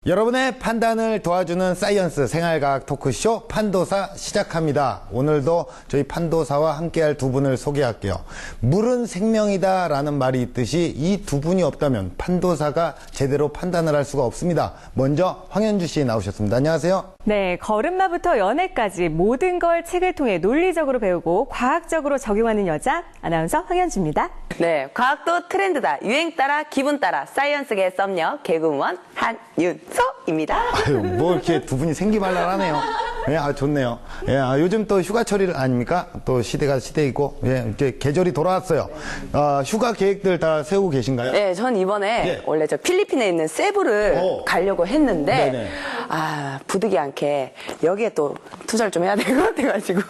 여러분의 판단을 도와주는 사이언스 생활과학 토크쇼 판도사 시작합니다. 오늘도 저희 판도사와 함께할 두 분을 소개할게요. 물은 생명이다 라는 말이 있듯이 이 두 분이 없다면 판도사가 제대로 판단을 할 수가 없습니다. 먼저 황현주 씨 나오셨습니다. 안녕하세요. 네, 걸음마부터 연애까지 모든 걸 책을 통해 논리적으로 배우고 과학적으로 적용하는 여자 아나운서 황현주입니다. 네, 과학도 트렌드다. 유행 따라 기분 따라 사이언스계 썸녀 개그우먼 한윤서입니다. 아유, 뭐 이렇게 두 분이 생기발랄하네요. 예, 좋네요. 예, 요즘 또 휴가철 아닙니까? 또 시대가 시대이고, 예, 이제 계절이 돌아왔어요. 휴가 계획들 다 세우고 계신가요? 네, 전 이번에 예. 원래 저 필리핀에 있는 세부를 가려고 했는데, 네네. 부득이 않게 여기에 또 투자를 좀 해야 될 것 같아가지고.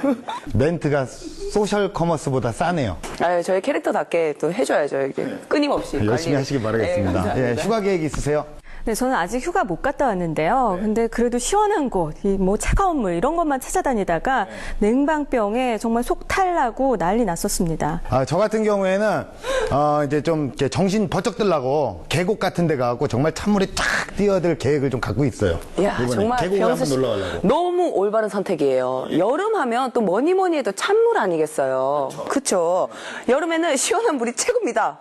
렌트가 소셜 커머스보다 싸네요. 저희 캐릭터답게 또 해줘야죠. 이렇게 끊임없이. 열심히 하시기 바라겠습니다. 네, 예, 휴가 계획 있으세요? 네, 저는 아직 휴가 못 갔다 왔는데요. 근데 그래도 시원한 곳, 뭐 차가운 물 이런 것만 찾아다니다가 냉방병에 정말 속 탈나고 난리 났었습니다. 저 같은 경우에는 이제 좀 이렇게 정신 번쩍 들라고 계곡 같은 데 가고 정말 찬물에 쫙 뛰어들 계획을 좀 갖고 있어요. 이야, 이번에 정말 계곡에 병수 한번 씨 놀러 가려고. 너무 올바른 선택이에요. 여름 하면 또 뭐니 해도 찬물 아니겠어요. 그쵸? 여름에는 시원한 물이 최고입니다.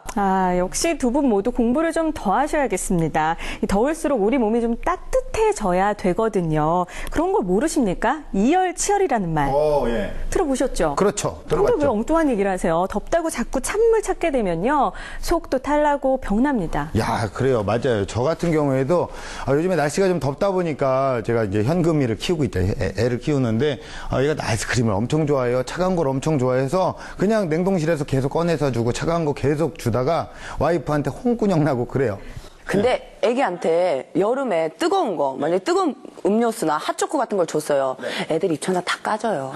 역시 두 분 모두 공부를 좀 더 하셔야겠습니다. 더울수록 우리 몸이 좀 따뜻해져야 되거든요. 그런 걸 모르십니까? 이열치열이라는 말. 예. 들어보셨죠? 그렇죠. 그런데 왜 들어봤죠. 엉뚱한 얘기를 하세요? 덥다고 자꾸 찬물 찾게 되면요. 속도 탈나고 병납니다. 야, 그래요. 맞아요. 저 같은 경우에도 요즘에 날씨가 좀 덥다 보니까 제가 이제 현금이를 키우고 있다. 애를 키우는데 얘가 아이스크림을 엄청 좋아해요. 차가운 걸 엄청 좋아해서 그냥 냉동실에서 계속 꺼내서 주고 차가운 거 계속 주다가 와이프한테 홍군형 나고 그래요. 근데 애기한테 여름에 뜨거운 거, 만약에 뜨거운 음료수나 핫초코 같은 걸 줬어요. 애들 입천장 다 까져요.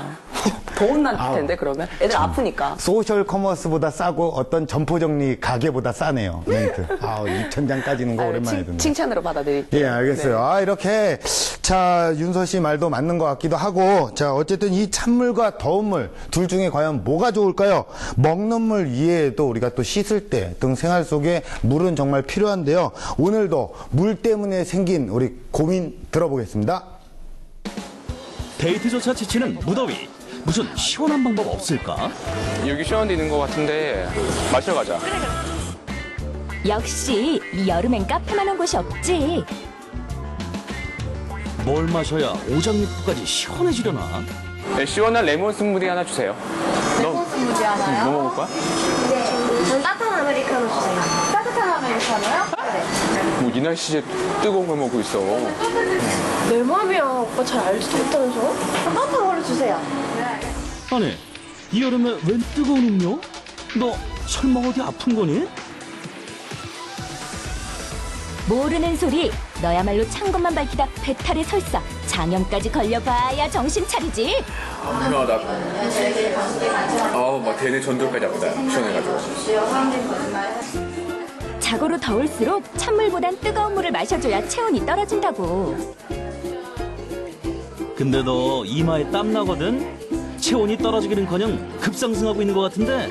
더 혼날 텐데, 그러면? 애들 아프니까. 소셜 커머스보다 싸고 어떤 점포정리 가게보다 싸네요. 멘트. 입천장 까지는 거 오랜만에 듣네. 칭찬으로 받아들일게요. 예, 알겠어요. 이렇게 자 윤서 씨 말도 맞는 것 같기도 하고, 자 어쨌든 이 찬물과 더운 물 둘 중에 과연 뭐가 좋을까요? 먹는 물 이외에도 우리가 또 씻을 때 등 생활 속에 물은 정말 필요한데요. 오늘도 물 때문에 생긴 우리 고민 들어보겠습니다. 데이트조차 지치는 무더위. 무슨 시원한 방법 없을까? 여기 시원한 데 있는 것 같은데 마시러 가자. 역시 이 여름엔 카페만 한 곳이 없지. 뭘 마셔야 오장육부까지 시원해지려나? 네, 시원한 레몬 스무디 하나 주세요. 레몬 스무디 하나요? 뭐 먹을 거야? 전 따뜻한 아메리카노 주세요. 따뜻한 아메리카노요? 네. 뭐 이 날씨에 뜨거운 걸 먹고 있어. 내 맘이야. 오빠 잘 알지도 못하면서. 따뜻한 걸로 주세요. 아니, 이 여름에 웬 뜨거운 음료? 너 설마 어디 아픈 거니? 모르는 소리. 너야말로 찬 것만 밝히다 배탈에 설사. 장염까지 걸려봐야 정신 차리지. 나 막 대뇌 전두까지 아프다. 시원해가지고. 자고로 더울수록 찬물보단 뜨거운 물을 마셔줘야 체온이 떨어진다고. 근데 너 이마에 땀 나거든? 체온이 떨어지기는커녕 급상승하고 있는 것 같은데?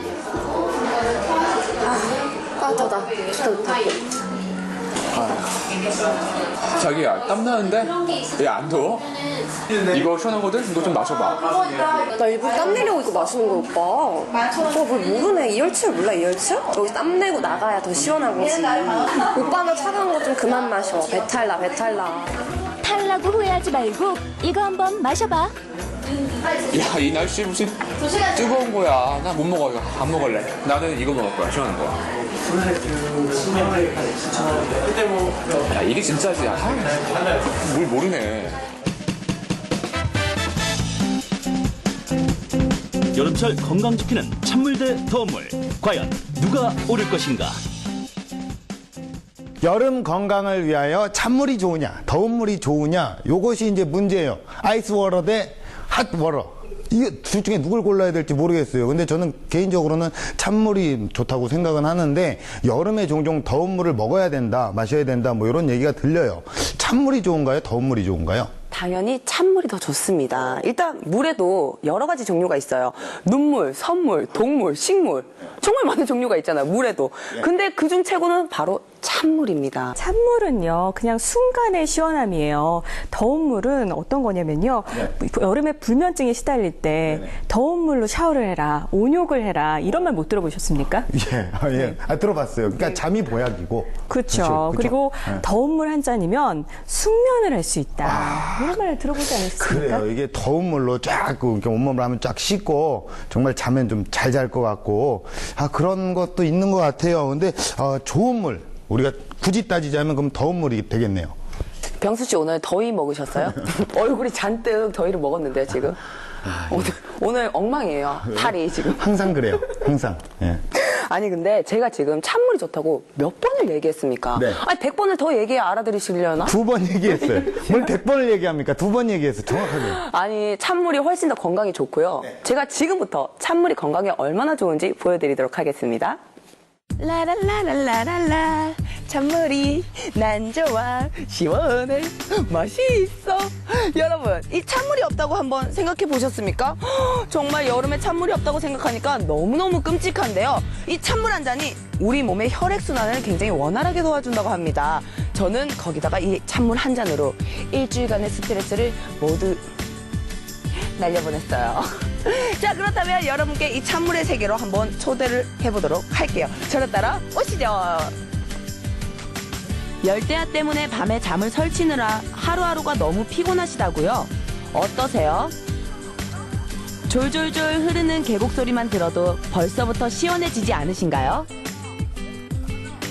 따뜻하다. 자기야, 땀 나는데? 왜 안 더워? 이거 시원하거든? 이거 좀 마셔봐. 나 일부러 땀 내려고 이거 마시는 거 오빠. 오빠 뭘 모르네. 이열치열 몰라 이열치열? 여기 땀 내고 나가야 더 시원한 거지. 오빠는 차가운 거 좀 그만 마셔. 배탈 나. 탈라고 후회하지 말고 이거 한번 마셔봐. 야, 이 날씨 무슨 뜨거운 거야. 나 못 먹어, 이거. 안 먹을래. 나는 이거 먹을 거야, 시원한 거. 야, 이게 진짜지. 뭘 모르네. 여름철 건강 지키는 찬물 대 더운 물. 과연 누가 오를 것인가? 여름 건강을 위하여 찬물이 좋으냐, 더운 물이 좋으냐, 요것이 이제 문제예요. 아이스워터 대 핫워터. 이게 둘 중에 누굴 골라야 될지 모르겠어요. 근데 저는 개인적으로는 찬물이 좋다고 생각은 하는데, 여름에 종종 더운 물을 먹어야 된다, 마셔야 된다, 뭐 이런 얘기가 들려요. 찬물이 좋은가요? 더운 물이 좋은가요? 당연히 찬물이 더 좋습니다. 일단 물에도 여러 가지 종류가 있어요. 눈물, 선물, 동물, 식물. 정말 많은 종류가 있잖아요. 물에도. 근데 그중 최고는 바로 찬물입니다. 찬물은요, 그냥 순간의 시원함이에요. 더운 물은 어떤 거냐면요, 여름에 불면증에 시달릴 때 더운 물로 샤워를 해라, 온욕을 해라, 이런 말 못 들어보셨습니까? 예. 들어봤어요. 그러니까 잠이 보약이고. 그렇죠. 그리고 더운 물 한 잔이면 숙면을 할 수 있다. 이런 말 들어보지 않으셨습니까? 그래요. 이게 더운 물로 쫙 이렇게 온몸을 하면 쫙 씻고 정말 자면 좀 잘 잘 것 같고 그런 것도 있는 것 같아요. 근데 좋은 물 우리가 굳이 따지자면 그럼 더운 물이 되겠네요. 병수 씨 오늘 더위 먹으셨어요? 얼굴이 잔뜩 더위를 먹었는데요, 지금. 오늘 엉망이에요. 팔이 지금. 항상 그래요. 항상. 예. 아니 근데 제가 지금 찬물이 좋다고 몇 번을 얘기했습니까? 네. 아니 100번을 더 얘기해 알아들으시려나? 2번 얘기했어요. 뭘 100번을 얘기합니까? 2번 얘기했어요. 정확하게. 아니 찬물이 훨씬 더 건강에 좋고요. 제가 지금부터 찬물이 건강에 얼마나 좋은지 보여드리도록 하겠습니다. 라랄라랄라랄라 찬물이 난 좋아 시원해 맛이 있어. 여러분 이 찬물이 없다고 한번 생각해 보셨습니까? 정말 여름에 찬물이 없다고 생각하니까 너무너무 끔찍한데요. 이 찬물 한 잔이 우리 몸의 혈액순환을 굉장히 원활하게 도와준다고 합니다. 저는 거기다가 이 찬물 한 잔으로 일주일간의 스트레스를 모두 날려보냈어요. 자, 그렇다면 여러분께 이 찬물의 세계로 한번 초대를 해보도록 할게요. 저를 따라 오시죠. 열대야 때문에 밤에 잠을 설치느라 하루하루가 너무 피곤하시다고요? 어떠세요? 졸졸졸 흐르는 계곡 소리만 들어도 벌써부터 시원해지지 않으신가요?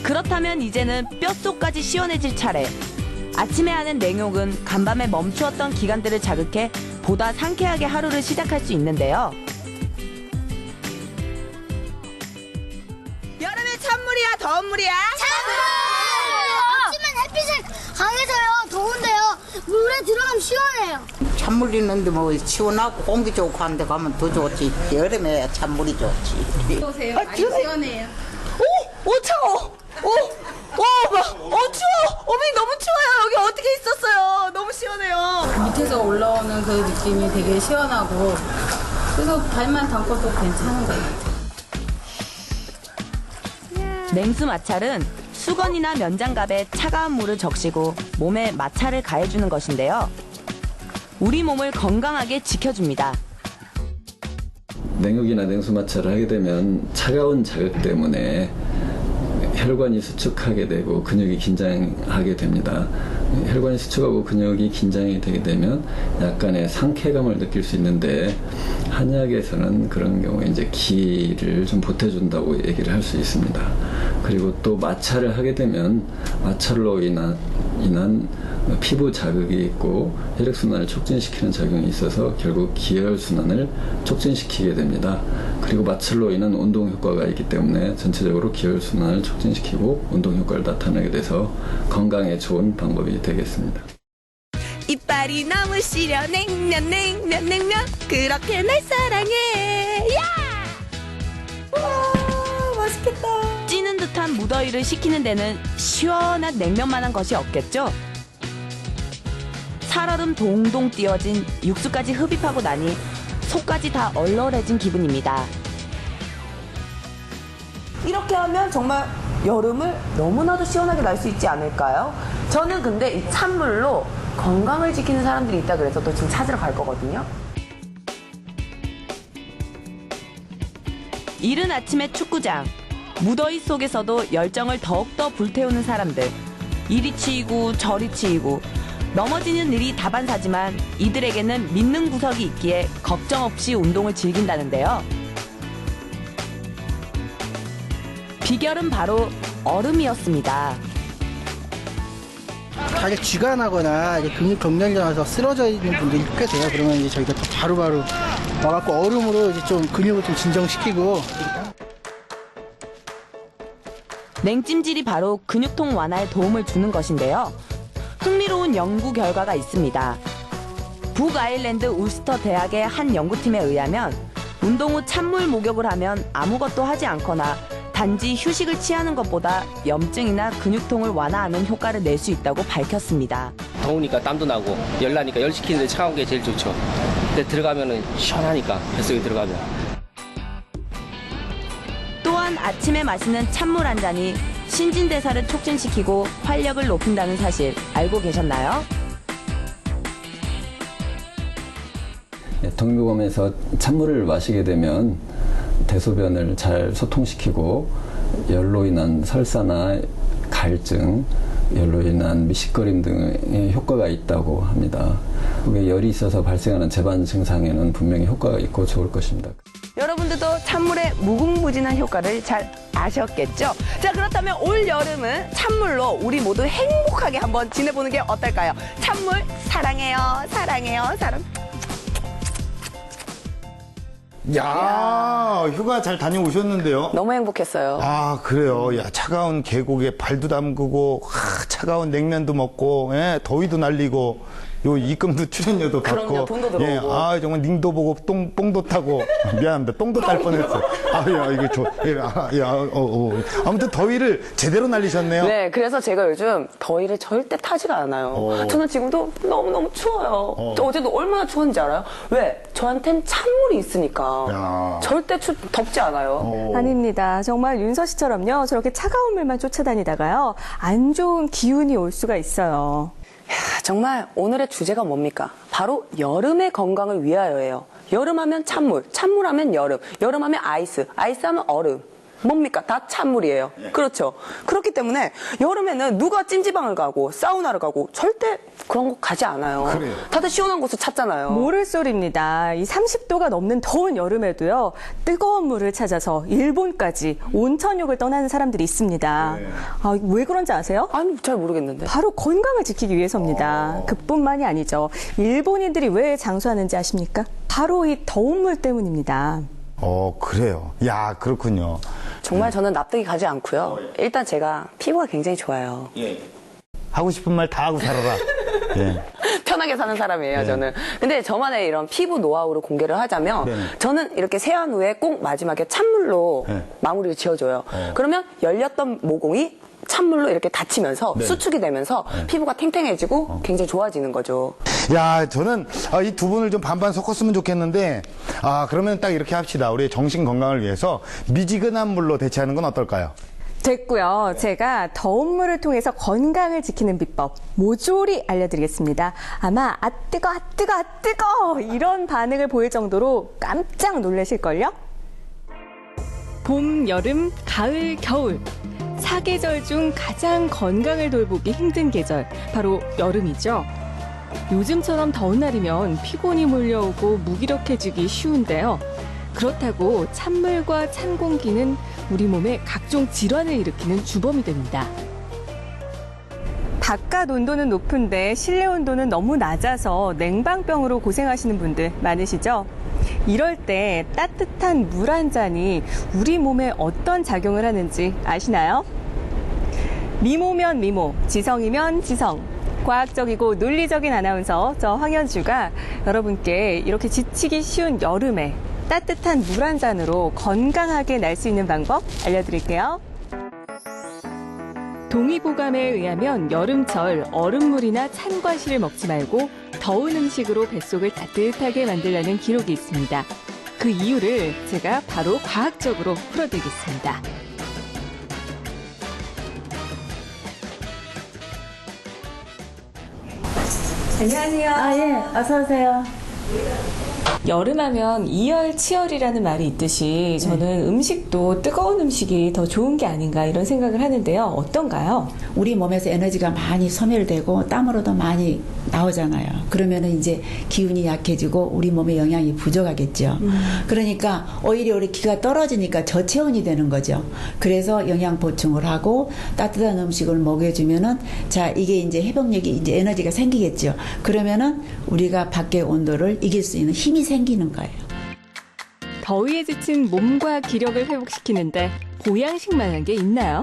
그렇다면 이제는 뼛속까지 시원해질 차례. 아침에 하는 냉욕은 간밤에 멈추었던 기관들을 자극해 보다 상쾌하게 하루를 시작할 수 있는데요. 여름에 찬물이야, 더운 물이야? 아침엔 햇빛이 강해서요. 더운데요. 물에 들어가면 시원해요. 찬물 있는데 뭐 시원하고 공기 좋고 한데 가면 더 좋지. 여름에 찬물이 좋지. 보세요. 아주 시원해요. 차워. 추워. 어머니 너무 추워요. 여기 어떻게 있었어요? 너무 시원해요. 밑에서 올라오는 그 느낌이 되게 시원하고 그래서 발만 담궈도 괜찮은 것 같아요. 냉수 마찰은 수건이나 면장갑에 차가운 물을 적시고 몸에 마찰을 가해주는 것인데요. 우리 몸을 건강하게 지켜줍니다. 냉욕이나 냉수 마찰을 하게 되면 차가운 자극 때문에 혈관이 수축하게 되고 근육이 긴장하게 됩니다. 혈관이 수축하고 근육이 긴장이 되게 되면 약간의 상쾌감을 느낄 수 있는데 한의학에서는 그런 경우에 이제 기를 좀 보태준다고 얘기를 할 수 있습니다. 그리고 또 마찰을 하게 되면 마찰로 인한 피부 자극이 있고 혈액순환을 촉진시키는 작용이 있어서 결국 기혈순환을 촉진시키게 됩니다. 그리고 마찰로 인한 운동 효과가 있기 때문에 전체적으로 기혈순환을 촉진시키고 운동 효과를 나타내게 돼서 건강에 좋은 방법이 되겠습니다. 이빨이 너무 시려 냉면 그렇게 날 사랑해. 야! 와, 맛있겠다. 찌는 듯한 무더위를 식히는 데는 시원한 냉면만한 것이 없겠죠? 살얼음 동동 띄어진 육수까지 흡입하고 나니 속까지 다 얼얼해진 기분입니다. 이렇게 하면 정말 여름을 너무나도 시원하게 날 수 있지 않을까요? 저는 근데 이 찬물로 건강을 지키는 사람들이 있다 그래서 또 지금 찾으러 갈 거거든요. 이른 아침의 축구장. 무더위 속에서도 열정을 더욱더 불태우는 사람들. 이리 치이고 저리 치이고 넘어지는 일이 다반사지만 이들에게는 믿는 구석이 있기에 걱정 없이 운동을 즐긴다는데요. 비결은 바로 얼음이었습니다. 가게 쥐가 나거나 근육 경련이 나서 쓰러져 있는 분들이 꽤 돼요. 그러면 이제 저희가 또 바로바로 와갖고 얼음으로 이제 좀 근육을 좀 진정시키고. 냉찜질이 바로 근육통 완화에 도움을 주는 것인데요. 흥미로운 연구 결과가 있습니다. 북아일랜드 울스터 대학의 한 연구팀에 의하면 운동 후 찬물 목욕을 하면 아무것도 하지 않거나 단지 휴식을 취하는 것보다 염증이나 근육통을 완화하는 효과를 낼 수 있다고 밝혔습니다. 더우니까 땀도 나고 열나니까 열 식히는데 차가운 게 제일 좋죠. 근데 들어가면은 시원하니까 뱃속에 들어가면. 또한 아침에 마시는 찬물 한 잔이 신진대사를 촉진시키고 활력을 높인다는 사실 알고 계셨나요? 동의보감에서 찬물을 마시게 되면 대소변을 잘 소통시키고 열로 인한 설사나 갈증, 열로 인한 미식거림 등의 효과가 있다고 합니다. 열이 있어서 발생하는 재반 증상에는 분명히 효과가 있고 좋을 것입니다. 여러분들도 찬물의 무궁무진한 효과를 잘 아셨겠죠? 자, 그렇다면 올 여름은 찬물로 우리 모두 행복하게 한번 지내보는 게 어떨까요? 찬물 사랑해요, 사랑해요, 사랑. 야, 휴가 잘 다녀오셨는데요? 너무 행복했어요. 아, 그래요. 야, 차가운 계곡에 발도 담그고, 차가운 냉면도 먹고, 예, 더위도 날리고, 요 입금도 출연료도 받고. 그럼요, 돈도 들어오고. 예, 아, 정말 닝도 보고 뽕도 타고. 미안합니다. 똥도 딸 뻔했어. 아, 야, 이게 아무튼 더위를 제대로 날리셨네요. 네, 그래서 제가 요즘 더위를 절대 타지가 않아요. 저는 지금도 너무너무 추워요. 어제도 얼마나 추웠는지 알아요? 왜? 저한텐 찬물이 있으니까. 야. 절대 덥지 않아요. 아닙니다. 정말 윤서 씨처럼요. 저렇게 차가운 물만 쫓아다니다가요. 안 좋은 기운이 올 수가 있어요. 정말 오늘의 주제가 뭡니까? 바로 여름의 건강을 위하여예요. 여름하면 찬물, 찬물하면 여름, 여름하면 아이스, 아이스하면 얼음. 뭡니까? 다 찬물이에요. 그렇죠. 그렇기 때문에 여름에는 누가 찜질방을 가고 사우나를 가고 절대 그런 곳 가지 않아요. 그래요. 다들 시원한 곳을 찾잖아요. 모를 소리입니다. 이 30도가 넘는 더운 여름에도요. 뜨거운 물을 찾아서 일본까지 온천욕을 떠나는 사람들이 있습니다. 네. 아, 왜 그런지 아세요? 아니, 잘 모르겠는데. 바로 건강을 지키기 위해서입니다. 그뿐만이 아니죠. 일본인들이 왜 장수하는지 아십니까? 바로 이 더운 물 때문입니다. 그래요. 야, 그렇군요. 정말 저는 납득이 가지 않고요. 일단 제가 피부가 굉장히 좋아요. 하고 싶은 말 다 하고 살아라. 예. 편하게 사는 사람이에요, 네. 저는. 근데 저만의 이런 피부 노하우를 공개를 하자면 네네. 저는 이렇게 세안 후에 꼭 마지막에 찬물로 네. 마무리를 지어줘요. 그러면 열렸던 모공이 찬물로 이렇게 닫히면서 네. 수축이 되면서 피부가 탱탱해지고 굉장히 좋아지는 거죠. 야, 저는 이 두 분을 좀 반반 섞었으면 좋겠는데, 그러면 딱 이렇게 합시다. 우리의 정신 건강을 위해서 미지근한 물로 대체하는 건 어떨까요? 됐고요. 제가 더운 물을 통해서 건강을 지키는 비법 모조리 알려드리겠습니다. 아마 아 뜨거 이런 반응을 보일 정도로 깜짝 놀라실걸요? 봄, 여름, 가을, 겨울 사계절 중 가장 건강을 돌보기 힘든 계절 바로 여름이죠. 요즘처럼 더운 날이면 피곤이 몰려오고 무기력해지기 쉬운데요. 그렇다고 찬물과 찬 공기는 우리 몸에 각종 질환을 일으키는 주범이 됩니다. 바깥 온도는 높은데 실내 온도는 너무 낮아서 냉방병으로 고생하시는 분들 많으시죠? 이럴 때 따뜻한 물 한 잔이 우리 몸에 어떤 작용을 하는지 아시나요? 미모면 미모, 지성이면 지성. 과학적이고 논리적인 아나운서 저 황현주가 여러분께 이렇게 지치기 쉬운 여름에 따뜻한 물 한 잔으로 건강하게 날 수 있는 방법 알려드릴게요. 동의보감에 의하면 여름철 얼음물이나 찬 과실을 먹지 말고 더운 음식으로 뱃속을 따뜻하게 만들라는 기록이 있습니다. 그 이유를 제가 바로 과학적으로 풀어드리겠습니다. 안녕하세요. 예, 어서오세요. 여름하면 이열치열이라는 말이 있듯이 저는 음식도 뜨거운 음식이 더 좋은 게 아닌가 이런 생각을 하는데요. 어떤가요? 우리 몸에서 에너지가 많이 소멸되고 땀으로도 많이 나오잖아요. 그러면은 이제 기운이 약해지고 우리 몸에 영양이 부족하겠죠. 그러니까 오히려 우리 기가 떨어지니까 저체온이 되는 거죠. 그래서 영양 보충을 하고 따뜻한 음식을 먹여주면은 자, 이게 이제 회복력이 이제 에너지가 생기겠죠. 그러면은 우리가 밖의 온도를 이길 수 있는 힘이 생기는 거예요. 더위에 지친 몸과 기력을 회복시키는데 보양식만한 게 있나요?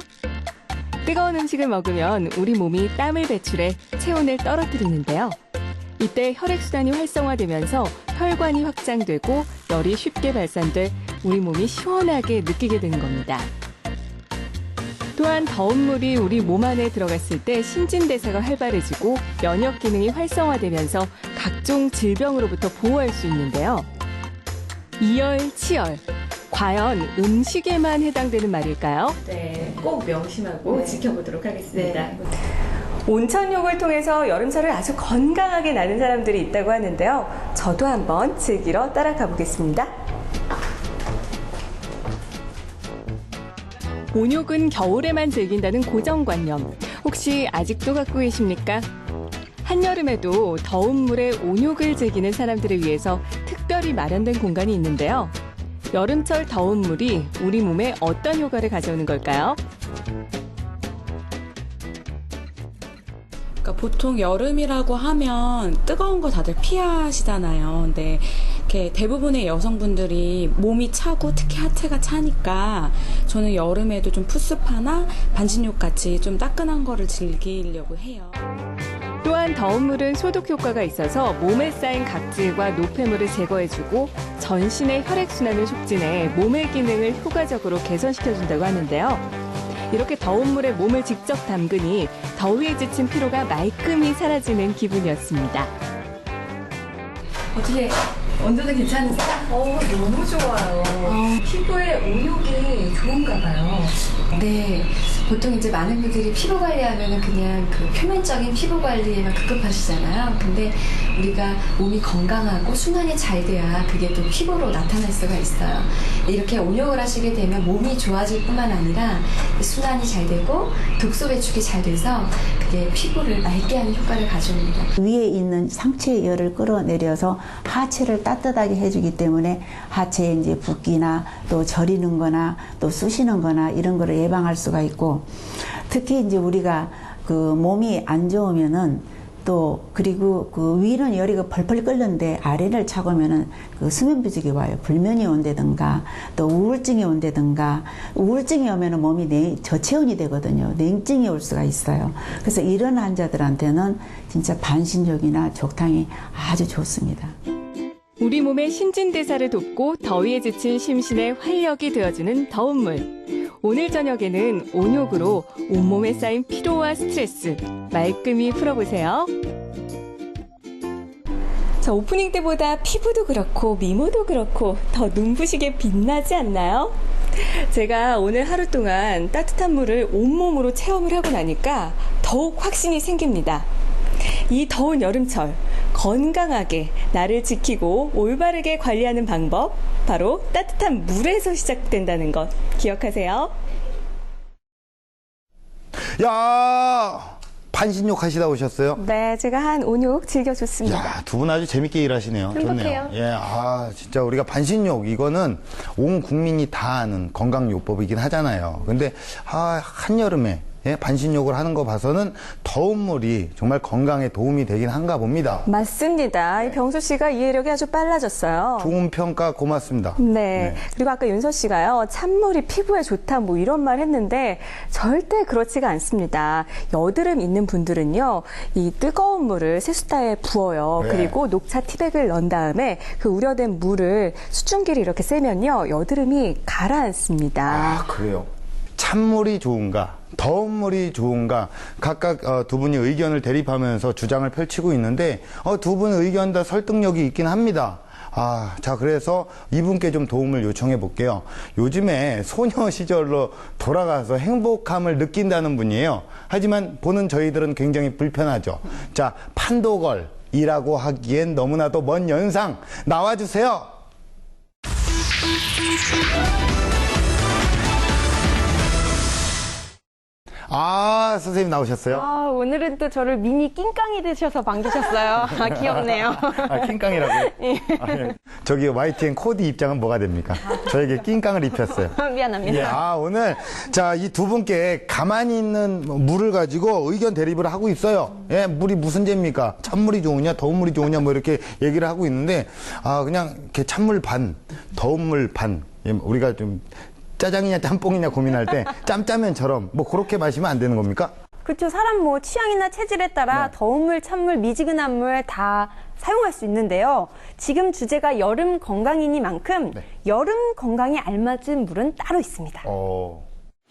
뜨거운 음식을 먹으면 우리 몸이 땀을 배출해 체온을 떨어뜨리는데요. 이때 혈액순환이 활성화되면서 혈관이 확장되고 열이 쉽게 발산돼 우리 몸이 시원하게 느끼게 되는 겁니다. 또한 더운 물이 우리 몸 안에 들어갔을 때 신진대사가 활발해지고 면역 기능이 활성화되면서 각종 질병으로부터 보호할 수 있는데요. 이열치열, 과연 음식에만 해당되는 말일까요? 네, 꼭 명심하고 지켜보도록 하겠습니다. 온천욕을 통해서 여름철을 아주 건강하게 나는 사람들이 있다고 하는데요. 저도 한번 즐기러 따라가 보겠습니다. 온욕은 겨울에만 즐긴다는 고정관념. 혹시 아직도 갖고 계십니까? 한여름에도 더운 물에 온욕을 즐기는 사람들을 위해서 특별히 마련된 공간이 있는데요. 여름철 더운 물이 우리 몸에 어떤 효과를 가져오는 걸까요? 그러니까 보통 여름이라고 하면 뜨거운 거 다들 피하시잖아요. 근데 이렇게 대부분의 여성분들이 몸이 차고 특히 하체가 차니까 저는 여름에도 좀 푸스파나 반신욕 같이 좀 따끈한 거를 즐기려고 해요. 또한 더운 물은 소독 효과가 있어서 몸에 쌓인 각질과 노폐물을 제거해주고 전신의 혈액순환을 촉진해 몸의 기능을 효과적으로 개선시켜준다고 하는데요. 이렇게 더운 물에 몸을 직접 담그니 더위에 지친 피로가 말끔히 사라지는 기분이었습니다. 어떻게 온도는 괜찮으세요? 너무 좋아요. 피부에 온욕이 좋은가 봐요. 네. 보통 이제 많은 분들이 피부 관리하면은 그냥 그 표면적인 피부 관리에만 급급하시잖아요. 근데 우리가 몸이 건강하고 순환이 잘 돼야 그게 또 피부로 나타날 수가 있어요. 이렇게 온욕을 하시게 되면 몸이 좋아질 뿐만 아니라 순환이 잘 되고 독소 배출이 잘 돼서 그게 피부를 맑게 하는 효과를 가져옵니다. 위에 있는 상체의 열을 끌어내려서 하체를 따뜻하게 해주기 때문에 하체에 이제 붓기나 또 저리는 거나 또 쑤시는 거나 이런 거를 예방할 수가 있고, 특히 이제 우리가 그 몸이 안 좋으면은 또 그리고 그 위는 열이 펄펄 끓는데 아래를 차고면은 그 수면 부족이 와요. 불면이 온다든가 또 우울증이 온다든가, 우울증이 오면은 몸이 저체온이 되거든요. 냉증이 올 수가 있어요. 그래서 이런 환자들한테는 진짜 반신욕이나 족탕이 아주 좋습니다. 우리 몸의 신진대사를 돕고 더위에 지친 심신의 활력이 되어주는 더운 물. 오늘 저녁에는 온욕으로 온몸에 쌓인 피로와 스트레스 말끔히 풀어보세요. 자, 오프닝 때보다 피부도 그렇고 미모도 그렇고 더 눈부시게 빛나지 않나요? 제가 오늘 하루 동안 따뜻한 물을 온몸으로 체험을 하고 나니까 더욱 확신이 생깁니다. 이 더운 여름철 건강하게 나를 지키고 올바르게 관리하는 방법, 바로 따뜻한 물에서 시작된다는 것 기억하세요. 야, 반신욕 하시다 오셨어요? 네, 제가 한 온욕 즐겨줬습니다. 야, 두 분 아주 재밌게 일하시네요. 행복해요. 좋네요. 예, 진짜 우리가 반신욕, 이거는 온 국민이 다 아는 건강요법이긴 하잖아요. 근데, 한여름에, 반신욕을 하는 거 봐서는 더운 물이 정말 건강에 도움이 되긴 한가 봅니다. 맞습니다. 병수 씨가 이해력이 아주 빨라졌어요. 좋은 평가 고맙습니다. 네. 그리고 아까 윤서 씨가요, 찬물이 피부에 좋다 뭐 이런 말 했는데 절대 그렇지가 않습니다. 여드름 있는 분들은요, 이 뜨거운 물을 세숫다에 부어요. 네. 그리고 녹차 티백을 넣은 다음에 그 우려된 물을 수증기를 이렇게 쐬면요, 여드름이 가라앉습니다. 그래요? 찬물이 좋은가, 더운 물이 좋은가, 각각 두 분이 의견을 대립하면서 주장을 펼치고 있는데 두 분 의견 다 설득력이 있긴 합니다. 자, 그래서 이분께 좀 도움을 요청해 볼게요. 요즘에 소녀 시절로 돌아가서 행복함을 느낀다는 분이에요. 하지만 보는 저희들은 굉장히 불편하죠. 자, 판도걸이라고 하기엔 너무나도 먼 연상 나와주세요. 선생님 나오셨어요? 오늘은 또 저를 미니 낑깡이 되셔서 반기셨어요. 귀엽네요. 낑깡이라고요? 예. 저기 YTN 코디 입장은 뭐가 됩니까? 저에게 낑깡을 입혔어요. 미안합니다. 오늘 자, 이 두 분께 가만히 있는 물을 가지고 의견 대립을 하고 있어요. 물이 무슨 죄입니까? 찬물이 좋으냐, 더운 물이 좋으냐, 뭐 이렇게 얘기를 하고 있는데, 그냥 이렇게 찬물 반, 더운 물 반. 우리가 좀 짜장이냐 짬뽕이냐 고민할 때 짬짜면처럼 뭐 그렇게 마시면 안 되는 겁니까? 그렇죠. 사람 뭐 취향이나 체질에 따라 더운 물, 찬물, 미지근한 물 다 사용할 수 있는데요. 지금 주제가 여름 건강이니만큼 여름 건강에 알맞은 물은 따로 있습니다.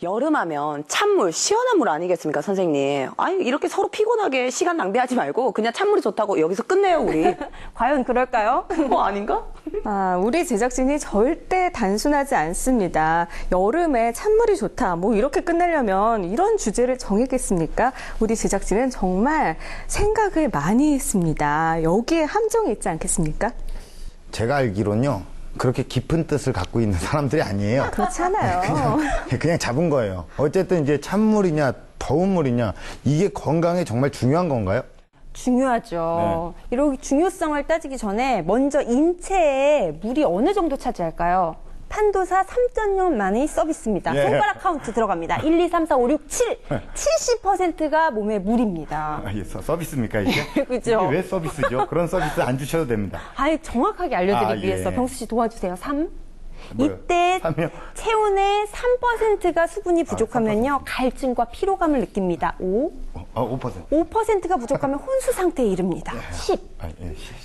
여름하면 찬물, 시원한 물 아니겠습니까, 선생님? 아니, 이렇게 서로 피곤하게 시간 낭비하지 말고 그냥 찬물이 좋다고 여기서 끝내요, 우리. 과연 그럴까요? 아닌가? 우리 제작진이 절대 단순하지 않습니다. 여름에 찬물이 좋다. 뭐 이렇게 끝내려면 이런 주제를 정했겠습니까? 우리 제작진은 정말 생각을 많이 했습니다. 여기에 함정이 있지 않겠습니까? 제가 알기로는요. 그렇게 깊은 뜻을 갖고 있는 사람들이 아니에요. 그렇지 않아요. 그냥 잡은 거예요. 어쨌든 이제 찬물이냐 더운 물이냐 이게 건강에 정말 중요한 건가요? 중요하죠. 이렇게 중요성을 따지기 전에 먼저 인체에 물이 어느 정도 차지할까요? 판도사 3.0 만의 서비스입니다. 예. 손가락 카운트 들어갑니다. 1, 2, 3, 4, 5, 6, 7. 70%가 몸의 물입니다. 서비스입니까 이게? 그죠? 이게 왜 서비스죠? 그런 서비스 안 주셔도 됩니다. 정확하게 알려드리기 위해서 예. 병수 씨 도와주세요. 3. 뭐요? 이때 3이요? 체온의 3%가 수분이 부족하면요 갈증과 피로감을 느낍니다. 5. 5%. 5%가 부족하면 혼수 상태에 이릅니다. 10.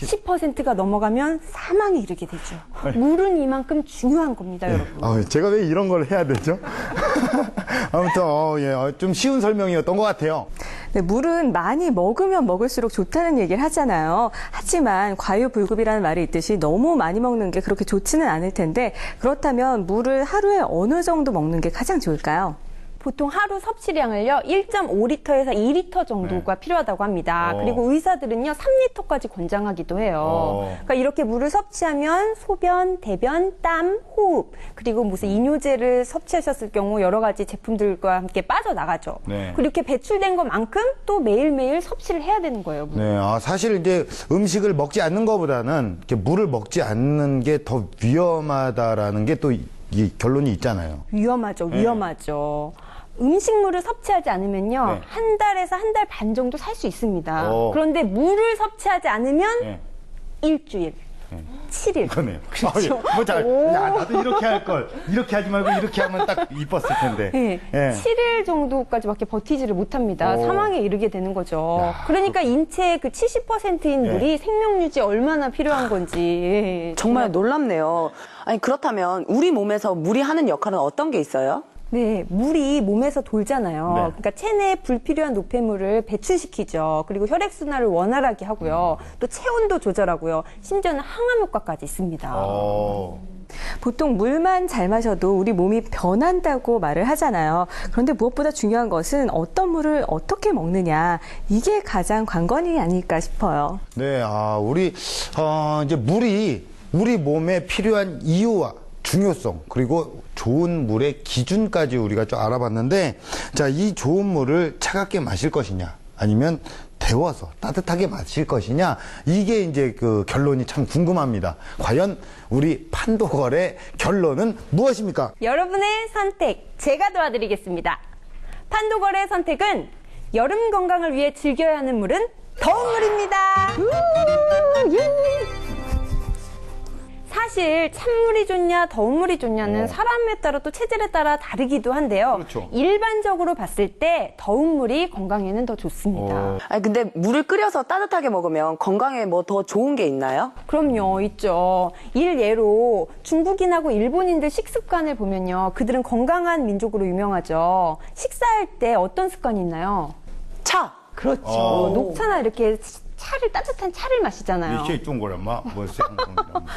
10%가 넘어가면 사망에 이르게 되죠. 물은 이만큼 중요한 겁니다, 여러분. 제가 왜 이런 걸 해야 되죠? 아무튼 좀 쉬운 설명이었던 것 같아요. 네, 물은 많이 먹으면 먹을수록 좋다는 얘기를 하잖아요. 하지만 과유불급이라는 말이 있듯이 너무 많이 먹는 게 그렇게 좋지는 않을 텐데 그렇다면 물을 하루에 어느 정도 먹는 게 가장 좋을까요? 보통 하루 섭취량을요 1.5리터에서 2리터 정도가 필요하다고 합니다. 그리고 의사들은요 3리터까지 권장하기도 해요. 그러니까 이렇게 물을 섭취하면 소변, 대변, 땀, 호흡 그리고 무슨 이뇨제를 섭취하셨을 경우 여러 가지 제품들과 함께 빠져나가죠. 그리고 이렇게 배출된 것만큼 또 매일매일 섭취를 해야 되는 거예요. 물. 네, 사실 이제 음식을 먹지 않는 것보다는 이렇게 물을 먹지 않는 게 더 위험하다라는 게 또 이 결론이 있잖아요. 위험하죠. 음식물을 섭취하지 않으면요 한 달에서 한 달 반 정도 살 수 있습니다. 그런데 물을 섭취하지 않으면 일주일, 7일. 그러네요. 그렇죠. 나도 이렇게 할 걸. 이렇게 하지 말고 이렇게 하면 딱 이뻤을 텐데. 네, 7일 정도까지밖에 버티지를 못합니다. 사망에 이르게 되는 거죠. 그러니까 인체의 그 70%인 물이 생명 유지에 얼마나 필요한 건지. 정말 놀랍네요. 아니 그렇다면 우리 몸에서 물이 하는 역할은 어떤 게 있어요? 네, 물이 몸에서 돌잖아요. 그러니까 체내에 불필요한 노폐물을 배출시키죠. 그리고 혈액순환을 원활하게 하고요. 또 체온도 조절하고요. 심지어는 항암 효과까지 있습니다. 보통 물만 잘 마셔도 우리 몸이 변한다고 말을 하잖아요. 그런데 무엇보다 중요한 것은 어떤 물을 어떻게 먹느냐. 이게 가장 관건이 아닐까 싶어요. 네, 이제 물이 우리 몸에 필요한 이유와 중요성 그리고 좋은 물의 기준까지 우리가 좀 알아봤는데 자, 이 좋은 물을 차갑게 마실 것이냐 아니면 데워서 따뜻하게 마실 것이냐 이게 이제 그 결론이 참 궁금합니다. 과연 우리 판도걸의 결론은 무엇입니까? 여러분의 선택 제가 도와드리겠습니다. 판도걸의 선택은 여름 건강을 위해 즐겨야 하는 물은 더운 물입니다. 사실 찬물이 좋냐 더운 물이 좋냐는 사람에 따라 또 체질에 따라 다르기도 한데요. 일반적으로 봤을 때 더운 물이 건강에는 더 좋습니다. 아니 근데 물을 끓여서 따뜻하게 먹으면 건강에 뭐 더 좋은 게 있나요? 그럼요, 있죠. 일예로 중국인하고 일본인들 식습관을 보면요. 그들은 건강한 민족으로 유명하죠. 식사할 때 어떤 습관이 있나요? 차! 그렇죠. 녹차나 이렇게 따뜻한 차를 마시잖아요.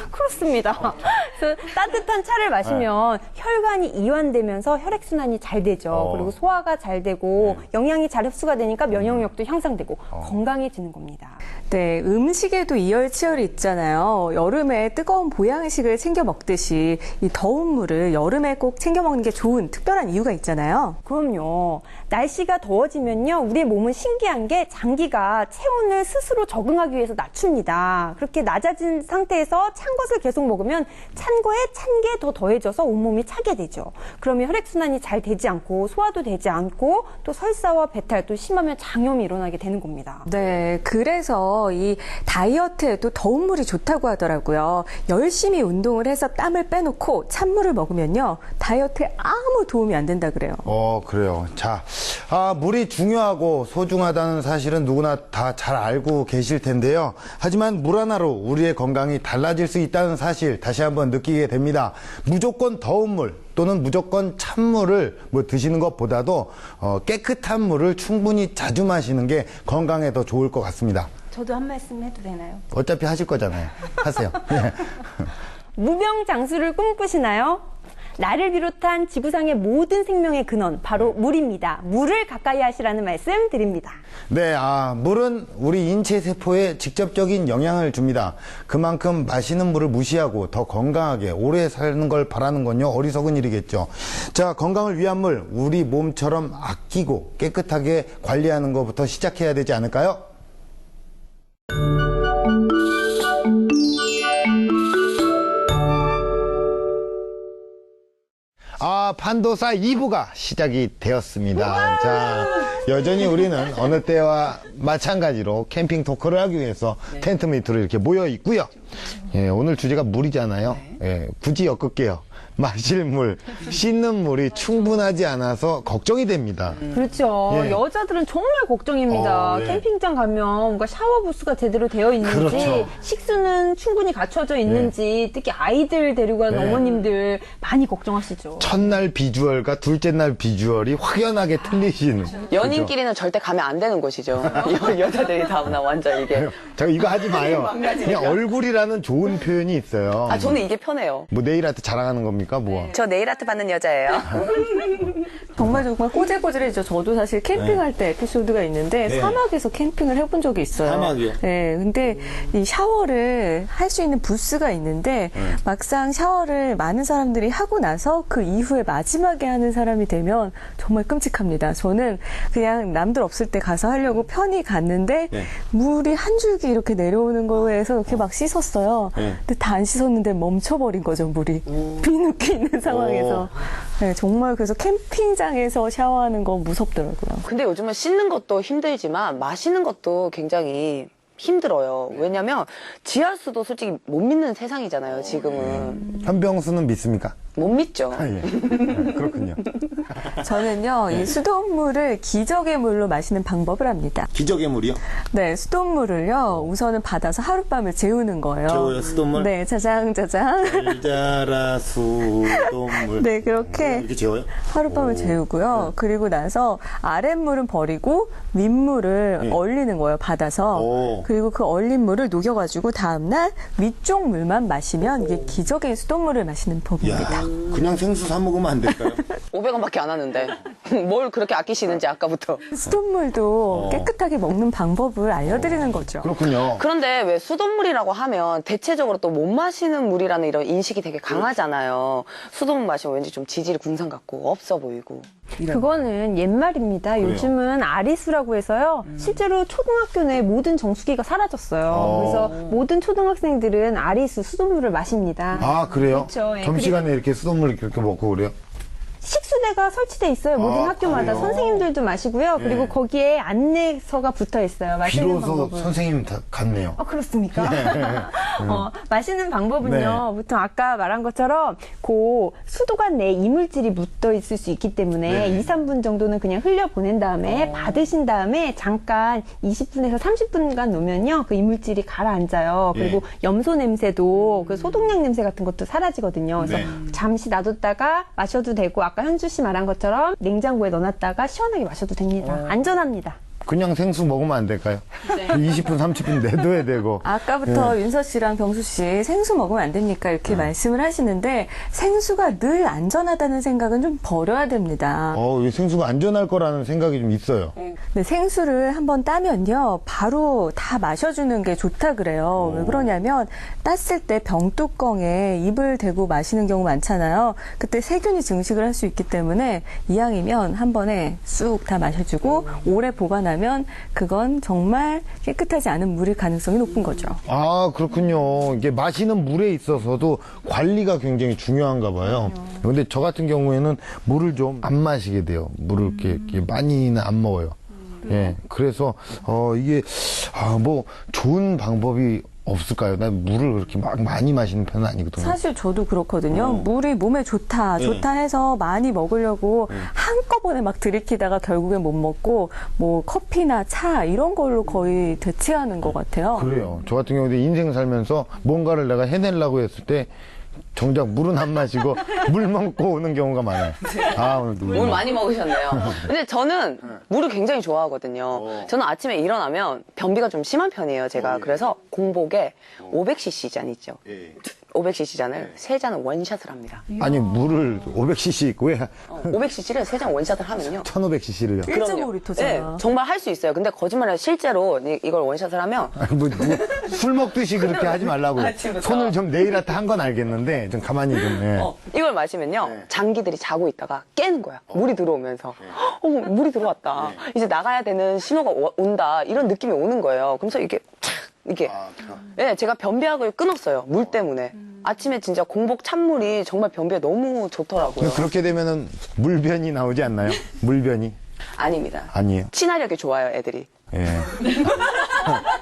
그렇습니다. 그래서 따뜻한 차를 마시면 혈관이 이완되면서 혈액순환이 잘 되죠. 그리고 소화가 잘 되고 영양이 잘 흡수가 되니까 면역력도 향상되고 건강해지는 겁니다. 네, 음식에도 이열치열이 있잖아요. 여름에 뜨거운 보양식을 챙겨 먹듯이 이 더운 물을 여름에 꼭 챙겨 먹는 게 좋은 특별한 이유가 있잖아요. 그럼요. 날씨가 더워지면요. 우리의 몸은 신기한 게 장기가 체온을 스스로 적응하기 위해서 낮춥니다. 그렇게 낮아진 상태에서 찬 것을 계속 먹으면 찬 거에 찬 게 더 더해져서 온몸이 차게 되죠. 그러면 혈액순환이 잘 되지 않고 소화도 되지 않고 또 설사와 배탈 또 심하면 장염이 일어나게 되는 겁니다. 네, 그래서 이 다이어트에도 더운 물이 좋다고 하더라고요. 열심히 운동을 해서 땀을 빼놓고 찬물을 먹으면요. 다이어트에 아무 도움이 안 된다 그래요. 그래요. 자, 물이 중요하고 소중하다는 사실은 누구나 다 잘 알고 계실 텐데요. 하지만 물 하나로 우리의 건강이 달라질 수 있다는 사실 다시 한번 느끼게 됩니다. 무조건 더운 물 또는 무조건 찬물을 드시는 것보다도 깨끗한 물을 충분히 자주 마시는 게 건강에 더 좋을 것 같습니다. 저도 한 말씀 해도 되나요? 어차피 하실 거잖아요. 하세요. 예. 무병장수를 꿈꾸시나요? 나를 비롯한 지구상의 모든 생명의 근원, 바로 물입니다. 물을 가까이 하시라는 말씀 드립니다. 네, 물은 우리 인체 세포에 직접적인 영향을 줍니다. 그만큼 마시는 물을 무시하고 더 건강하게 오래 사는 걸 바라는 건요, 어리석은 일이겠죠. 자, 건강을 위한 물, 우리 몸처럼 아끼고 깨끗하게 관리하는 것부터 시작해야 되지 않을까요? 판도사 2부가 시작이 되었습니다. 자, 여전히 우리는 어느 때와 마찬가지로 캠핑 토크를 하기 위해서 텐트 밑으로 이렇게 모여 있고요. 예, 오늘 주제가 물이잖아요. 예, 굳이 엮을게요. 마실 물, 씻는 물이 충분하지 않아서 걱정이 됩니다. 그렇죠. 예. 여자들은 정말 걱정입니다. 예. 캠핑장 가면 뭔가 샤워 부스가 제대로 되어 있는지, 그렇죠. 식수는 충분히 갖춰져 있는지, 특히 아이들 데리고 가는 예. 어머님들 많이 걱정하시죠. 첫날 비주얼과 둘째 날 비주얼이 확연하게 틀리시는. 연인끼리는 절대 가면 안 되는 곳이죠. 여자들이 다나 완전 이게. 자, 이거 하지 마요. 그냥 얼굴이라는 좋은 표현이 있어요. 저는 이게 편해요. 뭐 네일아트 자랑하는 겁니까? 뭐. 저 네일 아트 받는 여자예요. 정말 꼬질꼬질해지죠. 저도 사실 캠핑할 때 에피소드가 있는데 네. 사막에서 캠핑을 해본 적이 있어요. 사막이요? 네, 근데 이 샤워를 할 수 있는 부스가 있는데 막상 샤워를 많은 사람들이 하고 나서 그 이후에 마지막에 하는 사람이 되면 정말 끔찍합니다. 저는 그냥 남들 없을 때 가서 하려고 편히 갔는데 네. 물이 한 줄기 이렇게 내려오는 거에서 이렇게 막 씻었어요. 네. 근데 다 안 씻었는데 멈춰버린 거죠, 물이. 비누기 있는 상황에서. 네, 정말 그래서 캠핑장에서 샤워하는 거 무섭더라고요. 근데 요즘은 씻는 것도 힘들지만 마시는 것도 굉장히 힘들어요. 왜냐면 지하수도 솔직히 못 믿는 세상이잖아요, 지금은. 현병수는 믿습니까? 못 믿죠. 예. 그렇군요. 저는요, 이 수돗물을 기적의 물로 마시는 방법을 합니다. 기적의 물이요? 네, 수돗물을요, 우선은 받아서 하룻밤을 재우는 거예요. 재워요, 수돗물? 네, 짜장짜장. 달자라 수돗물. 네, 그렇게 이렇게 재워요? 하룻밤을 재우고요. 그리고 나서 아랫물은 버리고 윗물을 얼리는 거예요, 받아서. 그리고 그 얼린 물을 녹여가지고 다음날 위쪽 물만 마시면 이게 기적의 수돗물을 마시는 법입니다. 그냥 생수 사 먹으면 안 될까요? 500원밖에 안 하는데 뭘 그렇게 아끼시는지 아까부터. 수돗물도 깨끗하게 먹는 방법을 알려드리는 거죠. 그렇군요. 그런데 왜 수돗물이라고 하면 대체적으로 또 못 마시는 물이라는 이런 인식이 되게 강하잖아요. 수돗물 마시면 왠지 좀 지질 군산 같고 없어 보이고. 그거는 옛말입니다. 그래요? 요즘은 아리수라고 해서요. 실제로 초등학교 내 모든 정수기가 사라졌어요. 그래서 모든 초등학생들은 아리수 수돗물을 마십니다. 아, 그래요? 그렇죠. 예. 점심시간에 이렇게 수돗물 이렇게 먹고 그래요? 식수대가 설치돼 있어요. 모든 학교마다. 그래요? 선생님들도 마시고요. 네. 그리고 거기에 안내서가 붙어 있어요. 마시는 비로소 방법은. 선생님 다 같네요. 그렇습니까? 네. 마시는 방법은요. 보통 아까 말한 것처럼 그 수도관 내에 이물질이 묻어 있을 수 있기 때문에 네. 2, 3분 정도는 그냥 흘려 보낸 다음에 받으신 다음에 잠깐 20분에서 30분간 놓으면요. 그 이물질이 가라앉아요. 그리고 염소 냄새도 그 소독약 냄새 같은 것도 사라지거든요. 그래서 잠시 놔뒀다가 마셔도 되고 아까 현주 씨 말한 것처럼 냉장고에 넣어놨다가 시원하게 마셔도 됩니다. 안전합니다. 그냥 생수 먹으면 안 될까요? 20분, 30분 내둬야 되고. 아까부터 윤서 씨랑 병수 씨 생수 먹으면 안 됩니까? 이렇게 말씀을 하시는데 생수가 늘 안전하다는 생각은 좀 버려야 됩니다. 이 생수가 안전할 거라는 생각이 좀 있어요. 네, 생수를 한번 따면요, 바로 다 마셔주는 게 좋다 그래요. 왜 그러냐면 땄을 때 병뚜껑에 입을 대고 마시는 경우 많잖아요. 그때 세균이 증식을 할 수 있기 때문에 이왕이면 한 번에 쑥 다 마셔주고 오래 보관하면 그건 정말 깨끗하지 않은 물일 가능성이 높은 거죠. 아, 그렇군요. 이게 마시는 물에 있어서도 관리가 굉장히 중요한가 봐요. 근데 저 같은 경우에는 물을 좀 안 마시게 돼요. 물을 이렇게 많이는 안 먹어요. 예. 그래서, 이게, 뭐, 좋은 방법이 없을까요? 난 물을 그렇게 막 많이 마시는 편은 아니거든요. 사실 저도 그렇거든요. 물이 몸에 좋다 해서 많이 먹으려고 한꺼번에 막 들이키다가 결국엔 못 먹고 뭐 커피나 차 이런 걸로 거의 대체하는 것 같아요. 그래요. 저 같은 경우도 인생 살면서 뭔가를 내가 해내려고 했을 때 정작 물은 안 마시고 물 먹고 오는 경우가 많아요. 아, 오늘도 물 많이 먹으셨네요. 근데 저는 물을 굉장히 좋아하거든요. 저는 아침에 일어나면 변비가 좀 심한 편이에요, 제가. 그래서 공복에 500cc 잔 있죠. 500cc 잔을 3잔을 원샷을 합니다. 아니, 물을 500cc 있고 왜 500cc를 3잔 원샷을 하면요. 1500cc를요? 1.5리터잖아. 네, 정말 할 수 있어요. 근데 거짓말이에요. 실제로 이걸 원샷을 하면 술 먹듯이 그렇게 하지 말라고. 아침부터. 손을 좀 네일아트 한 건 알겠는데 좀 가만히 좀. 예. 이걸 마시면요. 장기들이 자고 있다가 깨는 거야. 물이 들어오면서. 어머, 물이 들어왔다. 이제 나가야 되는 신호가 온다. 이런 느낌이 오는 거예요. 그래서 이게 이게 네, 제가 변비약을 끊었어요. 물 때문에. 아침에 진짜 공복 찬물이 정말 변비에 너무 좋더라고요. 그렇게 되면은 물변이 나오지 않나요? 물변이? 아닙니다. 아니에요. 친화력이 좋아요, 애들이. 예.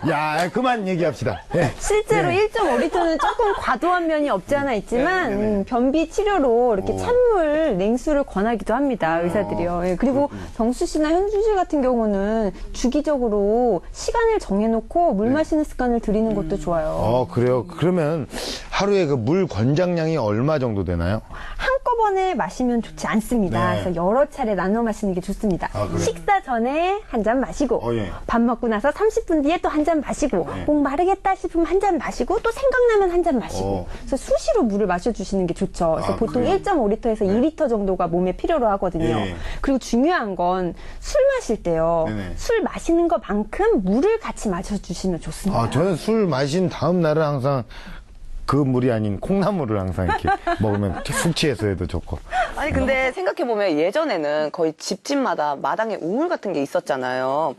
야, 그만 얘기합시다. 예. 실제로 예. 1.5리터는 조금 과도한 면이 없지 않아 있지만 변비 치료로 이렇게 찬물, 냉수를 권하기도 합니다. 의사들이요. 예, 그리고 정수 씨나 현주 씨 같은 경우는 주기적으로 시간을 정해놓고 물 마시는 습관을 들이는 것도 좋아요. 그래요? 그러면 하루에 그 물 권장량이 얼마 정도 되나요? 한꺼번에 마시면 좋지 않습니다. 네. 그래서 여러 차례 나눠 마시는 게 좋습니다. 그래요? 식사 전에 한 잔 마시고 예. 밥 먹고 나서 30분 뒤에 또 한 잔 마시고 목 마르겠다 싶으면 한 잔 마시고 또 생각나면 한 잔 마시고 그래서 수시로 물을 마셔주시는 게 좋죠. 그래서 보통 그래요? 1.5리터에서 2리터 정도가 몸에 필요로 하거든요. 예. 그리고 중요한 건 술 마실 때요. 네네. 술 마시는 것만큼 물을 같이 마셔주시면 좋습니다. 저는 술 마신 다음 날은 항상 그 물이 아닌 콩나물을 항상 이렇게 먹으면 숙취해서 해도 좋고. 아니 근데 생각해보면 예전에는 거의 집집마다 마당에 우물 같은 게 있었잖아요.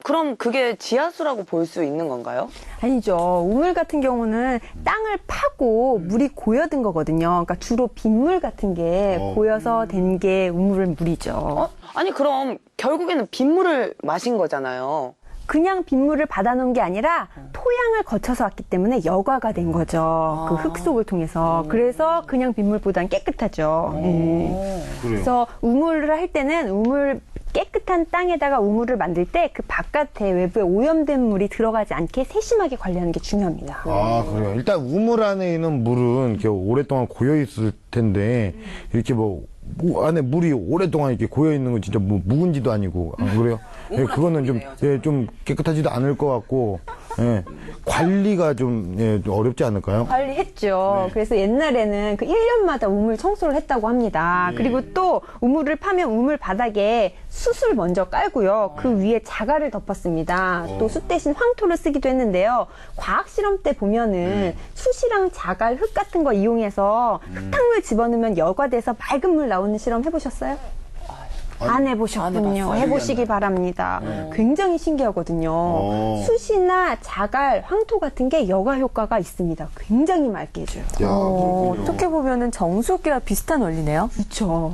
그럼 그게 지하수라고 볼 수 있는 건가요? 아니죠. 우물 같은 경우는 땅을 파고 물이 고여든 거거든요. 그러니까 주로 빗물 같은 게 고여서 된 게 우물 물이죠. 아니 그럼 결국에는 빗물을 마신 거잖아요. 그냥 빗물을 받아놓은 게 아니라 토양을 거쳐서 왔기 때문에 여과가 된 거죠. 그 흙 속을 통해서. 그래서 그냥 빗물보단 깨끗하죠. 그래서 우물을 할 때는 깨끗한 땅에다가 우물을 만들 때 그 바깥에 외부에 오염된 물이 들어가지 않게 세심하게 관리하는 게 중요합니다. 그래요. 일단 우물 안에 있는 물은 이렇게 오랫동안 고여 있을 텐데 이렇게 안에 물이 오랫동안 이렇게 고여 있는 건 진짜 묵은지도 아니고 그래요? 예, 그거는 좀 깨끗하지도 않을 것 같고 관리가 좀 어렵지 않을까요? 관리했죠. 그래서 옛날에는 그 1년마다 우물 청소를 했다고 합니다. 그리고 또 우물을 파면 우물 바닥에 숯을 먼저 깔고요. 그 위에 자갈을 덮었습니다. 또 숯 대신 황토를 쓰기도 했는데요. 과학 실험 때 보면은 숯이랑 자갈, 흙 같은 거 이용해서 흙탕물 집어넣으면 여과돼서 맑은 물 나오는 실험 해보셨어요? 안 해보셨군요. 해보시기 바랍니다. 굉장히 신기하거든요. 숯이나 자갈, 황토 같은 게 여과 효과가 있습니다. 굉장히 맑게 해줘요. 어떻게 보면은 정수기와 비슷한 원리네요. 그렇죠.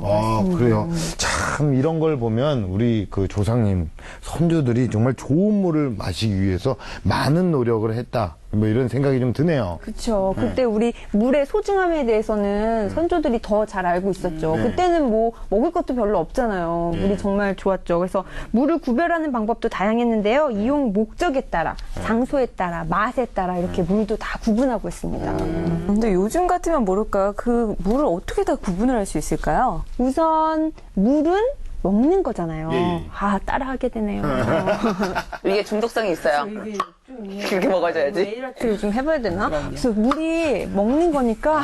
그래요. 참 이런 걸 보면 우리 그 조상님, 선조들이 정말 좋은 물을 마시기 위해서 많은 노력을 했다. 이런 생각이 좀 드네요. 그렇죠. 그때 우리 물의 소중함에 대해서는 선조들이 더 잘 알고 있었죠. 그때는 먹을 것도 별로 없잖아요. 물이 정말 좋았죠. 그래서 물을 구별하는 방법도 다양했는데요. 이용 목적에 따라, 장소에 따라, 맛에 따라 이렇게 물도 다 구분하고 있습니다. 근데 요즘 같으면 모를까요? 그 물을 어떻게 다 구분을 할 수 있을까요? 우선 물은 먹는 거잖아요. 따라하게 되네요. 이게 중독성이 있어요. 그렇게 먹어줘야지. 네일아트를 좀 해봐야 되나? 그래서 물이 먹는 거니까.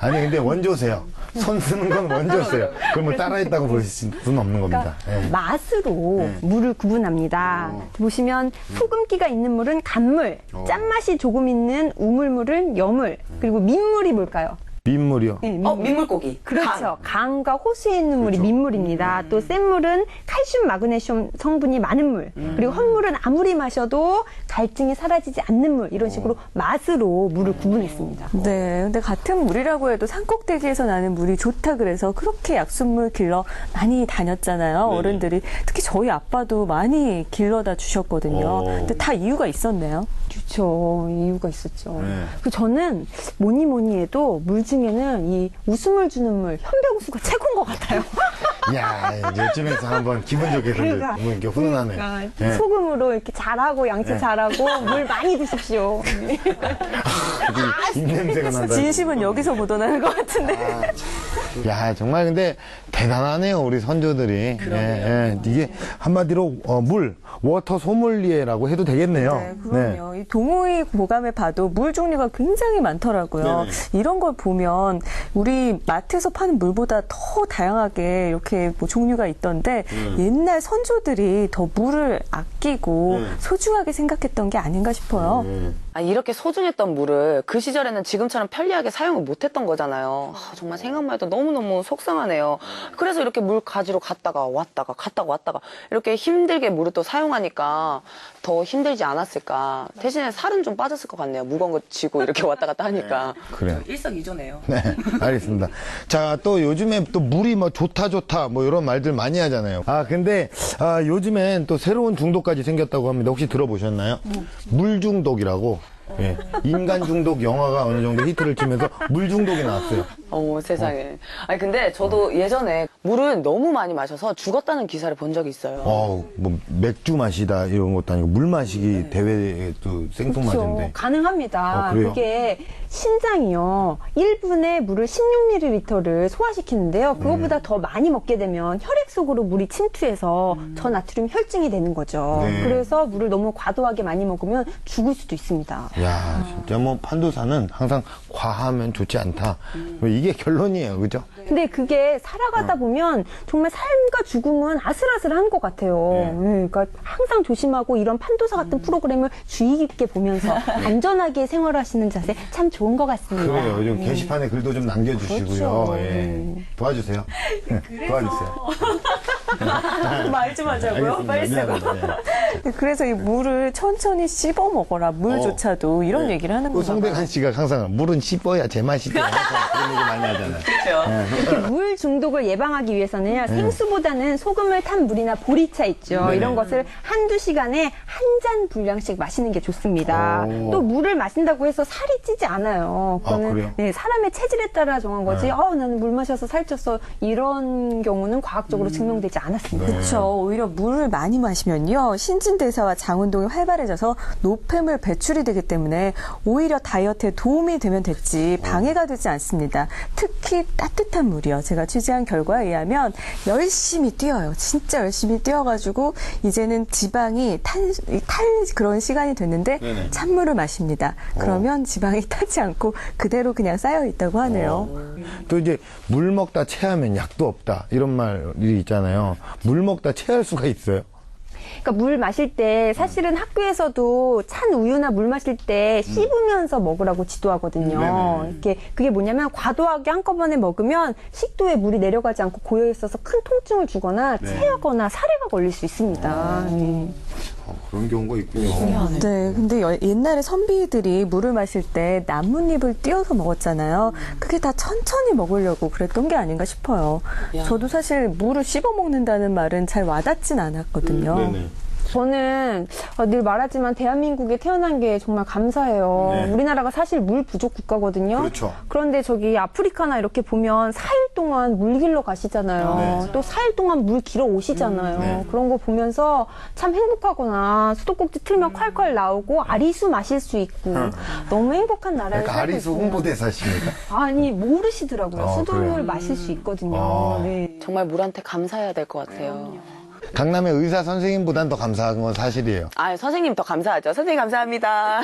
아니 근데 원조세요. 손 쓰는 건 원조세요. 그걸 뭐 따라했다고 볼 수는 없는 겁니다. 맛으로 물을 구분합니다. 보시면 소금기가 있는 물은 간물, 짠맛이 조금 있는 우물물은 여물, 그리고 민물이 뭘까요? 민물이요? 네, 민물고기. 그렇죠. 강과 호수에 있는 물이 민물입니다. 또 센 물은 칼슘, 마그네슘 성분이 많은 물. 그리고 헛물은 아무리 마셔도 갈증이 사라지지 않는 물. 이런 식으로 맛으로 물을 구분했습니다. 네. 근데 같은 물이라고 해도 산꼭대기에서 나는 물이 좋다 그래서 그렇게 약수물 길러 많이 다녔잖아요. 어른들이. 특히 저희 아빠도 많이 길러다 주셨거든요. 근데 다 이유가 있었네요. 그렇죠. 이유가 있었죠. 그 저는 뭐니 해도 물 중에는 이 웃음을 주는 물, 현병수가 최고인 것 같아요. 야, 요즘에서 한번 기분 좋게 그러니까. 너무 이렇게 훈훈하네. 그러니까 예. 소금으로 이렇게 잘하고 양치 네. 잘하고 물 많이 드십시오. 입냄새가 난다. 진심은 여기서 묻어나는 것 같은데. 야, 정말 근데 대단하네요, 우리 선조들이. 예, 예. 이게 한마디로 물, 워터 소믈리에라고 해도 되겠네요. 네, 그럼요. 이 동호회 보감에 봐도 물 종류가 굉장히 많더라고요. 네네. 이런 걸 보면 우리 마트에서 파는 물보다 더 다양하게 이렇게 뭐 종류가 있던데 옛날 선조들이 더 물을 아끼고 소중하게 생각했던 게 아닌가 싶어요. 이렇게 소중했던 물을 그 시절에는 지금처럼 편리하게 사용을 못했던 거잖아요. 정말 생각만 해도 너무너무 속상하네요. 그래서 이렇게 물 가지러 갔다가 왔다가 이렇게 힘들게 물을 또 사용하니까 더 힘들지 않았을까. 대신에 살은 좀 빠졌을 것 같네요. 무거운 거 쥐고 이렇게 왔다 갔다 하니까. 그래요. 일석이조네요. 네, 알겠습니다. 자, 또 요즘에 또 물이 뭐 좋다 뭐 이런 말들 많이 하잖아요. 근데 요즘엔 또 새로운 중독까지 생겼다고 합니다. 혹시 들어보셨나요? 물 중독이라고. 예, 인간 중독 영화가 어느 정도 히트를 치면서 물 중독이 나왔어요. 세상에. 아니 근데 저도 예전에 물을 너무 많이 마셔서 죽었다는 기사를 본 적이 있어요. 뭐 맥주 마시다 이런 것도 아니고 물 마시기 대회도 생뚱맞은데. 가능합니다. 그래요? 그게 신장이요. 1분에 물을 16ml를 소화시키는데요. 그거보다 더 많이 먹게 되면 혈액 속으로 물이 침투해서 저나트륨 혈증이 되는 거죠. 네. 그래서 물을 너무 과도하게 많이 먹으면 죽을 수도 있습니다. 야, 진짜 뭐 판도사는 항상 과하면 좋지 않다. 뭐 이게 결론이에요, 그죠? 근데 그게 살아가다 보면 정말 삶과 죽음은 아슬아슬한 것 같아요. 그러니까 항상 조심하고 이런 판도사 같은 프로그램을 주의 깊게 보면서 안전하게 생활하시는 자세 참 좋은 것 같습니다. 그래요. 요즘 게시판에 글도 좀 남겨주시고요. 그렇죠. 예. 도와주세요. 도와주세요. 말 좀 하자고요. 알겠습니다. 빨리 쓰고. 미안합니다. 그래서 이 물을 천천히 씹어 먹어라. 물조차도 이런 얘기를 하는 또 거죠. 송백한 씨가 항상 물은 씹어야 제맛이다. 그런 얘기 많이 하잖아요. 그렇죠. 이렇게 물 중독을 예방하기 위해서는요, 생수보다는 소금을 탄 물이나 보리차 있죠. 네네. 이런 것을 한두 시간에 한 잔 분량씩 마시는 게 좋습니다. 또 물을 마신다고 해서 살이 찌지 않아요. 그거는 그래요? 네, 사람의 체질에 따라 정한 거지, 나는 물 마셔서 살쪘어. 이런 경우는 과학적으로 증명되지 않았습니다. 그렇죠. 오히려 물을 많이 마시면요. 신진대사와 장운동이 활발해져서 노폐물 배출이 되기 때문에 오히려 다이어트에 도움이 되면 됐지 방해가 되지 않습니다. 특히 따뜻한 물이요. 제가 취재한 결과에 의하면 열심히 뛰어요. 진짜 열심히 뛰어가지고 이제는 지방이 탈 그런 시간이 됐는데 네네. 찬물을 마십니다. 그러면 지방이 타지 않고 그대로 그냥 쌓여 있다고 하네요. 또 이제 물 먹다 체하면 약도 없다. 이런 말이 있잖아요. 물 먹다 체할 수가 있어요. 그러니까 물 마실 때 사실은 학교에서도 찬 우유나 물 마실 때 씹으면서 먹으라고 지도하거든요. 이렇게 그게 뭐냐면 과도하게 한꺼번에 먹으면 식도에 물이 내려가지 않고 고여 있어서 큰 통증을 주거나 체하거나 사례가 걸릴 수 있습니다. 그런 경우가 있군요. 네, 근데 옛날에 선비들이 물을 마실 때 나뭇잎을 띄어서 먹었잖아요. 그게 다 천천히 먹으려고 그랬던 게 아닌가 싶어요. 저도 사실 물을 씹어 먹는다는 말은 잘 와닿진 않았거든요. 네네. 저는 늘 말하지만 대한민국에 태어난 게 정말 감사해요. 네. 우리나라가 사실 물 부족 국가거든요. 그렇죠. 그런데 저기 아프리카나 이렇게 보면 4일 동안 물 길러 가시잖아요. 네. 또 4일 동안 물 길어 오시잖아요. 네. 그런 거 보면서 참 행복하거나 수도꼭지 틀면 콸콸 나오고 아리수 마실 수 있고 너무 행복한 나라에 약간 살고 아리수 있어요. 홍보대사십니까? 아니 모르시더라고요. 수돗물 그래요? 마실 수 있거든요. 네. 정말 물한테 감사해야 될 것 같아요. 강남의 의사 선생님보단 더 감사한 건 사실이에요. 선생님 더 감사하죠. 선생님 감사합니다.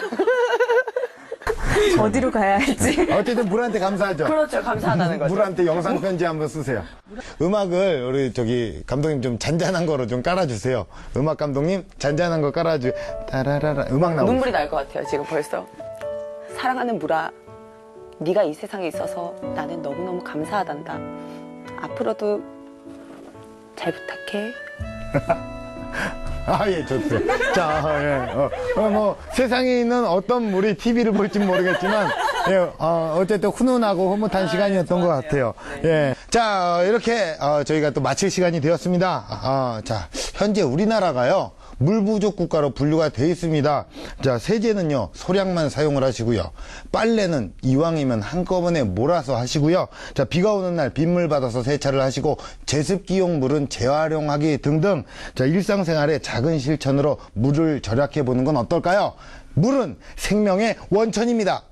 어디로 가야 할지. 어쨌든 물한테 감사하죠. 그렇죠. 감사하다는 거죠. 물한테 영상 편지 한번 쓰세요. 음악을 우리 감독님 좀 잔잔한 거로 좀 깔아주세요. 음악 감독님 잔잔한 거 깔아주. 따라라라 음악 나오고. 눈물이 날 것 같아요. 지금 벌써. 사랑하는 물아, 네가 이 세상에 있어서 나는 너무너무 감사하단다. 앞으로도 잘 부탁해. 예, 좋습니다. 자, 뭐, 세상에 있는 어떤 물이 TV를 볼지 모르겠지만, 어쨌든 훈훈하고 흐뭇한 시간이었던 것 같아요. 예. 자, 이렇게, 저희가 또 마칠 시간이 되었습니다. 자, 현재 우리나라가요, 물 부족 국가로 분류가 되어 있습니다. 자, 세제는요, 소량만 사용을 하시고요. 빨래는 이왕이면 한꺼번에 몰아서 하시고요. 자, 비가 오는 날 빗물 받아서 세차를 하시고 제습기용 물은 재활용하기 등등. 자, 일상생활의 작은 실천으로 물을 절약해 보는 건 어떨까요? 물은 생명의 원천입니다.